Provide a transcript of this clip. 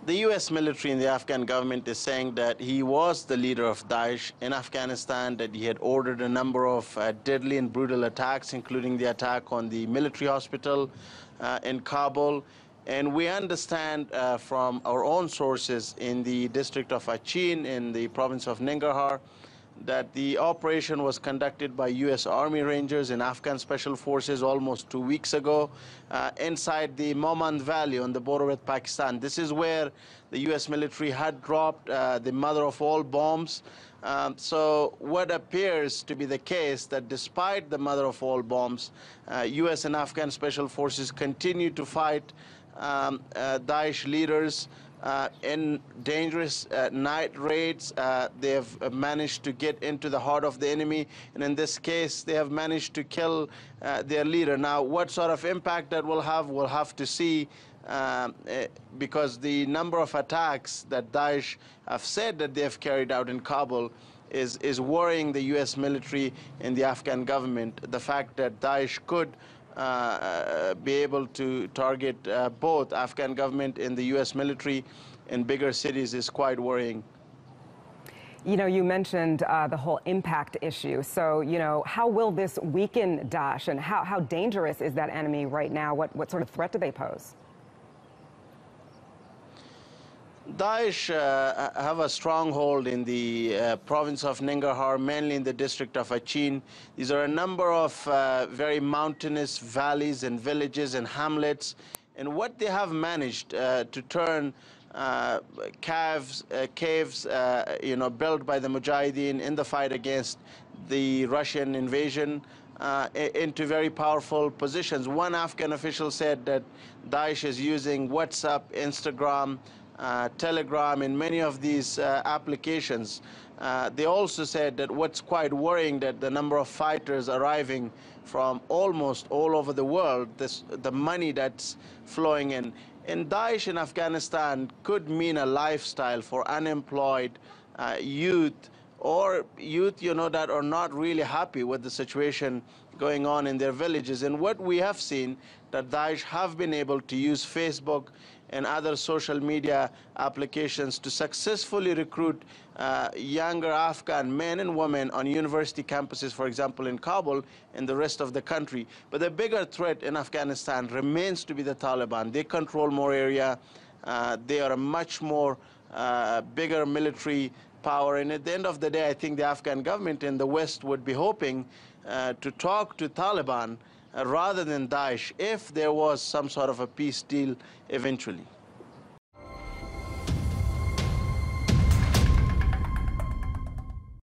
The US military and the Afghan government is saying that he was the leader of Daesh in Afghanistan, that he had ordered a number of deadly and brutal attacks, including the attack on the military hospital in Kabul. And we understand from our own sources in the district of Achin in the province of Nangarhar that the operation was conducted by US Army Rangers and Afghan Special Forces almost 2 weeks ago inside the Momand Valley on the border with Pakistan. This is where the US military had dropped the mother of all bombs. So what appears to be the case that despite the mother of all bombs, US and Afghan Special Forces continue to fight Daesh leaders in dangerous night raids. They have managed to get into the heart of the enemy, and in this case they have managed to kill their leader. Now, what sort of impact that will have, we'll have to see, because the number of attacks that Daesh have said that they have carried out in Kabul is worrying the US military and the Afghan government. The fact that Daesh could be able to target both Afghan government and the US military in bigger cities is quite worrying. You know, you mentioned the whole impact issue. So, you know, how will this weaken Daesh, and how dangerous is that enemy right now? What sort of threat do they pose? Daesh have a stronghold in the province of Nangarhar, mainly in the district of Achin. These are a number of very mountainous valleys and villages and hamlets. And what they have managed to turn caves, you know, built by the Mujahideen in the fight against the Russian invasion into very powerful positions. One Afghan official said that Daesh is using WhatsApp, Instagram, Telegram, in many of these applications. They also said that what's quite worrying, that the number of fighters arriving from almost all over the world, the money that's flowing in. And Daesh in Afghanistan could mean a lifestyle for unemployed youth, or youth, you know, that are not really happy with the situation going on in their villages. And what we have seen, that Daesh have been able to use Facebook and other social media applications to successfully recruit younger Afghan men and women on university campuses, for example, in Kabul and the rest of the country. But the bigger threat in Afghanistan remains to be the Taliban. They control more area. They are a much more bigger military power. And at the end of the day, I think the Afghan government in the West would be hoping to talk to Taliban rather than Daesh, if there was some sort of a peace deal eventually.